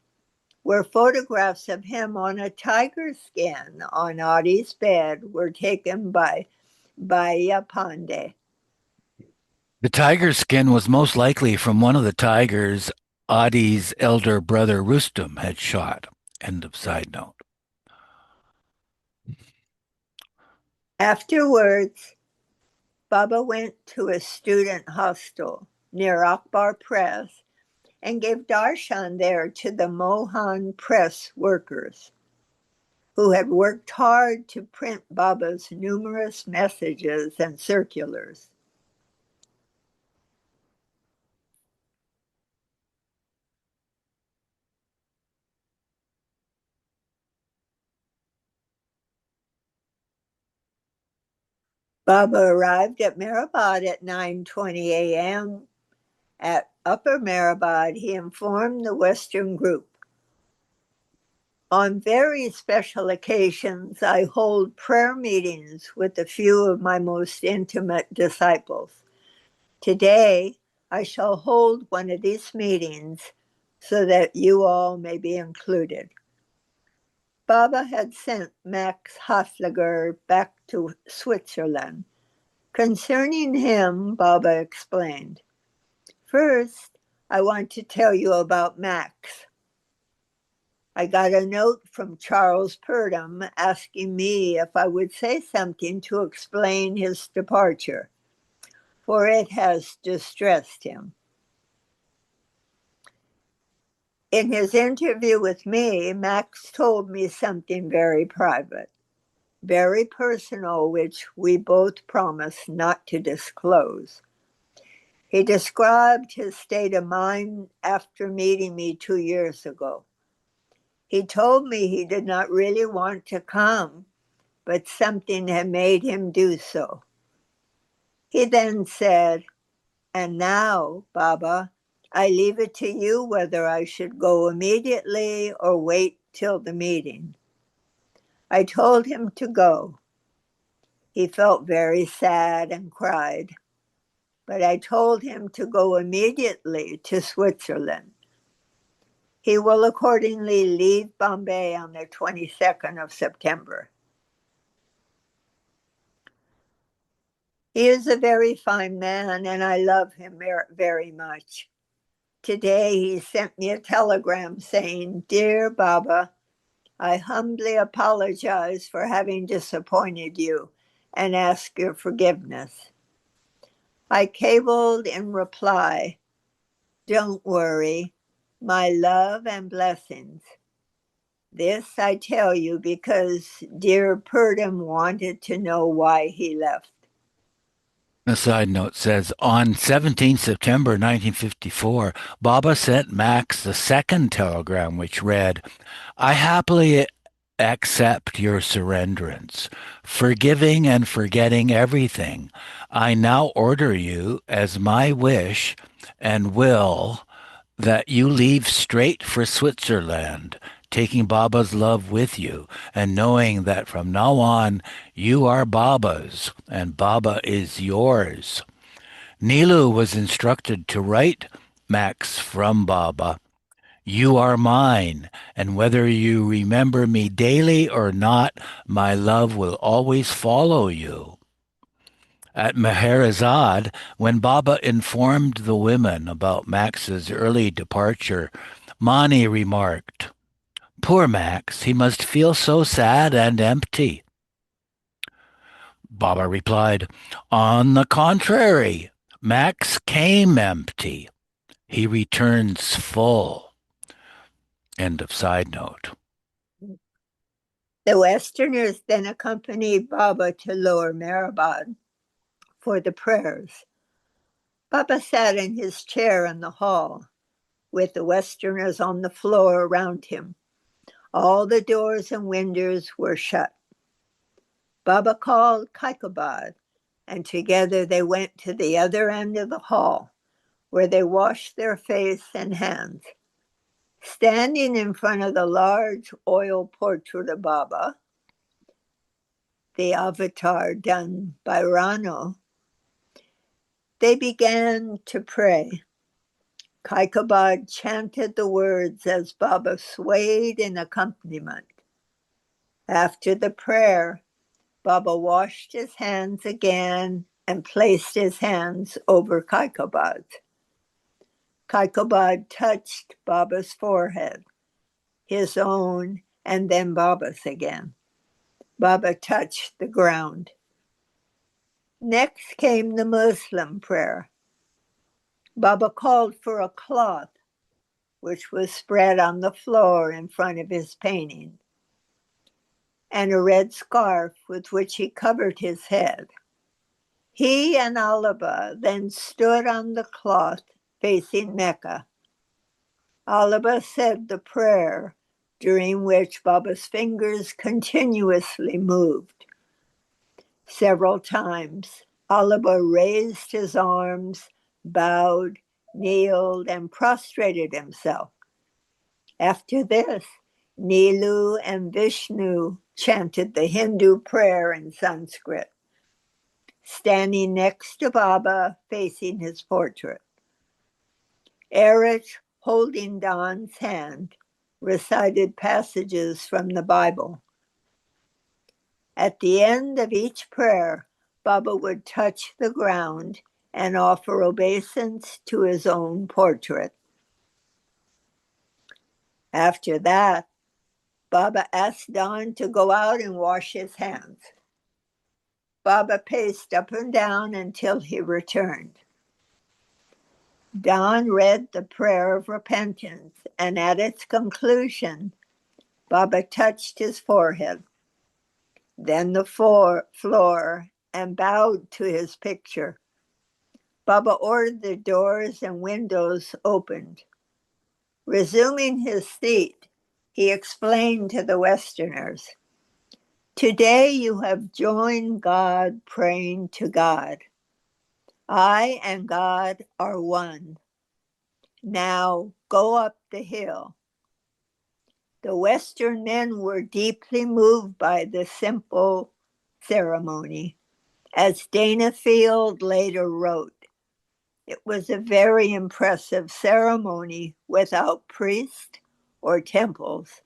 where photographs of him on a tiger skin on Adi's bed were taken by Bhaiya Pandey. The tiger skin was most likely from one of the tigers Adi's elder brother Rustum had shot. End of side note. Afterwards, Baba went to a student hostel near Akbar Press and gave darshan there to the Mohan Press workers, who had worked hard to print Baba's numerous messages and circulars. Baba arrived at Mehrabad at 9:20 a.m. At Upper Mehrabad, he informed the Western group, "On very special occasions, I hold prayer meetings with a few of my most intimate disciples. Today, I shall hold one of these meetings so that you all may be included." Baba had sent Max Hasliger back to Switzerland. Concerning him, Baba explained, "First, I want to tell you about Max. I got a note from Charles Purdom asking me if I would say something to explain his departure, for it has distressed him. In his interview with me, Max told me something very private, very personal, which we both promised not to disclose. He described his state of mind after meeting me 2 years ago. He told me he did not really want to come, but something had made him do so. He then said, 'And now, Baba, I leave it to you whether I should go immediately or wait till the meeting.' I told him to go. He felt very sad and cried, but I told him to go immediately to Switzerland. He will accordingly leave Bombay on the 22nd of September. He is a very fine man, and I love him very much. Today he sent me a telegram saying, 'Dear Baba, I humbly apologize for having disappointed you and ask your forgiveness.' I cabled in reply, 'Don't worry, my love and blessings.' This I tell you because dear Purdom wanted to know why he left." The side note says, on 17 September 1954, Baba sent Max the second telegram, which read, "I happily accept your surrenderance, forgiving and forgetting everything. I now order you, as my wish and will, that you leave straight for Switzerland, taking Baba's love with you, and knowing that from now on you are Baba's and Baba is yours." Nilu was instructed to write Max from Baba, "You are mine, and whether you remember me daily or not, my love will always follow you." At Meherazad, when Baba informed the women about Max's early departure, Mani remarked, "Poor Max, he must feel so sad and empty." Baba replied, "On the contrary, Max came empty. He returns full." End of side note. The Westerners then accompanied Baba to Lower Mehrabad for the prayers. Baba sat in his chair in the hall, with the Westerners on the floor around him. All the doors and windows were shut. Baba called Kaikobad, and together they went to the other end of the hall, where they washed their face and hands. Standing in front of the large oil portrait of Baba, the avatar done by Rano, they began to pray. Kaikobad chanted the words as Baba swayed in accompaniment. After the prayer, Baba washed his hands again and placed his hands over Kaikobad. Kaikobad touched Baba's forehead, his own, and then Baba's again. Baba touched the ground. Next came the Muslim prayer. Baba called for a cloth, which was spread on the floor in front of his painting, and a red scarf with which he covered his head. He and Alaba then stood on the cloth facing Mecca. Alaba said the prayer, during which Baba's fingers continuously moved. Several times, Alaba raised his arms, bowed, kneeled, and prostrated himself. After this, Nilu and Vishnu chanted the Hindu prayer in Sanskrit, standing next to Baba, facing his portrait. Erich, holding Don's hand, recited passages from the Bible. At the end of each prayer, Baba would touch the ground and offer obeisance to his own portrait. After that, Baba asked Don to go out and wash his hands. Baba paced up and down until he returned. Don read the prayer of repentance, and at its conclusion, Baba touched his forehead, then the floor, and bowed to his picture. Baba ordered the doors and windows opened. Resuming his seat, he explained to the Westerners, "Today you have joined God praying to God. I and God are one. Now go up the hill." The Western men were deeply moved by this simple ceremony. As Dana Field later wrote, it was a very impressive ceremony without priest or temples.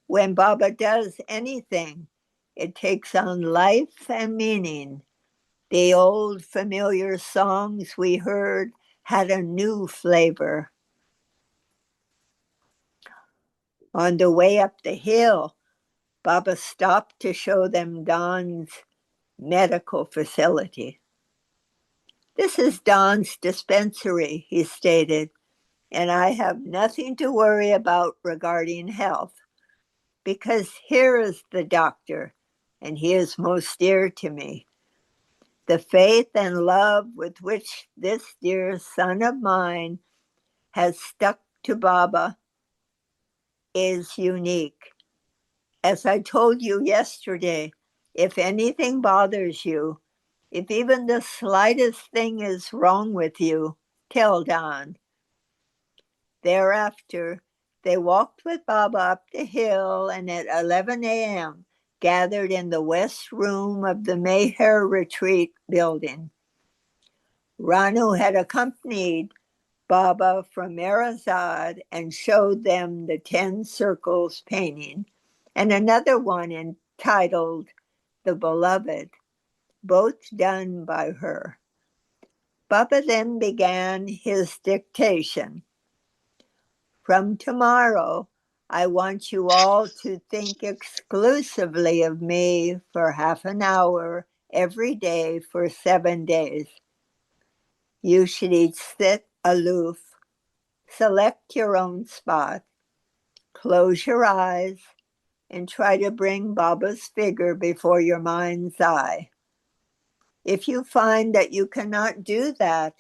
When Baba does anything, it takes on life and meaning. The old familiar songs we heard had a new flavor. On the way up the hill, Baba stopped to show them Don's medical facility. "This is Don's dispensary," he stated, "and I have nothing to worry about regarding health, because here is the doctor, and he is most dear to me. The faith and love with which this dear son of mine has stuck to Baba is unique. As I told you yesterday, if anything bothers you, if even the slightest thing is wrong with you, tell Don." Thereafter, they walked with Baba up the hill, and at 11 a.m. gathered in the west room of the Meher Retreat building. Ranu had accompanied Baba from Merazad and showed them the 10 circles painting and another one entitled The Beloved, both done by her. Baba then began his dictation. "From tomorrow, I want you all to think exclusively of me for half an hour every day for 7 days. You should each sit aloof, select your own spot, close your eyes, and try to bring Baba's figure before your mind's eye. If you find that you cannot do that,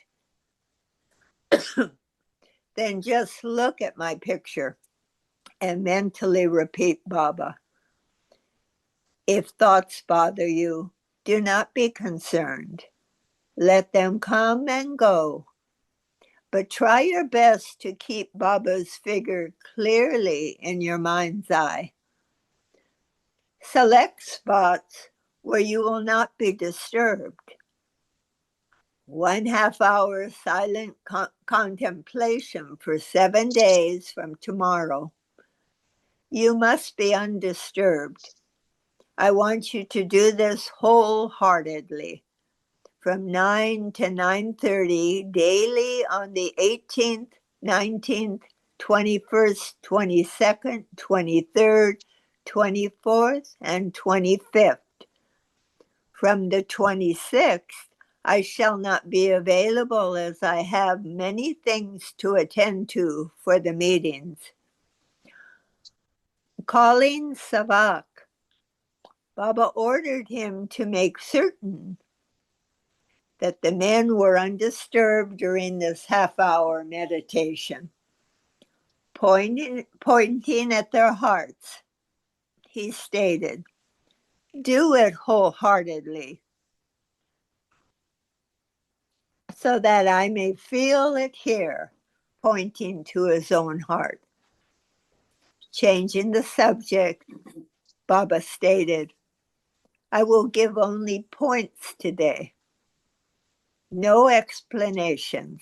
then just look at my picture and mentally repeat Baba. If thoughts bother you, do not be concerned. Let them come and go. But try your best to keep Baba's figure clearly in your mind's eye. Select spots where you will not be disturbed. 1/2 hour silent contemplation for 7 days from tomorrow. You must be undisturbed. I want you to do this wholeheartedly from 9 to 9:30 daily on the 18th, 19th, 21st, 22nd, 23rd, 24th, and 25th. From the 26th, I shall not be available as I have many things to attend to for the meetings. Calling Savak, Baba ordered him to make certain that the men were undisturbed during this half-hour meditation. Pointing at their hearts, he stated, "Do it wholeheartedly, so that I may feel it here," pointing to his own heart. Changing the subject, Baba stated, "I will give only points today. No explanations.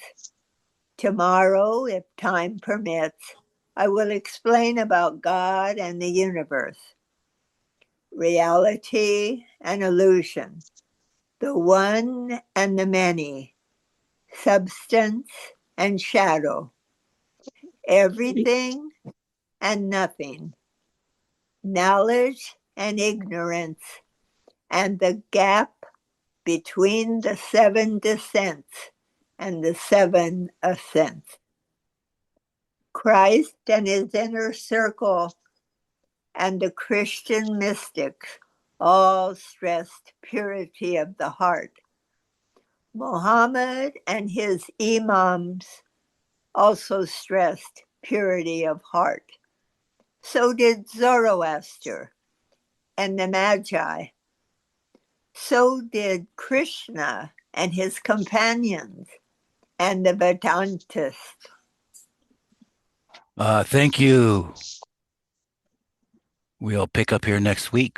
Tomorrow, if time permits, I will explain about God and the universe, reality and illusion, the one and the many, substance and shadow, everything and nothing, knowledge and ignorance, and the gap between the 7 descents and the 7 ascents. Christ and his inner circle and the Christian mystics all stressed purity of the heart. Muhammad and his imams also stressed purity of heart. So did Zoroaster and the Magi. So did Krishna and his companions and the Vedantists. Thank you. We'll pick up here next week.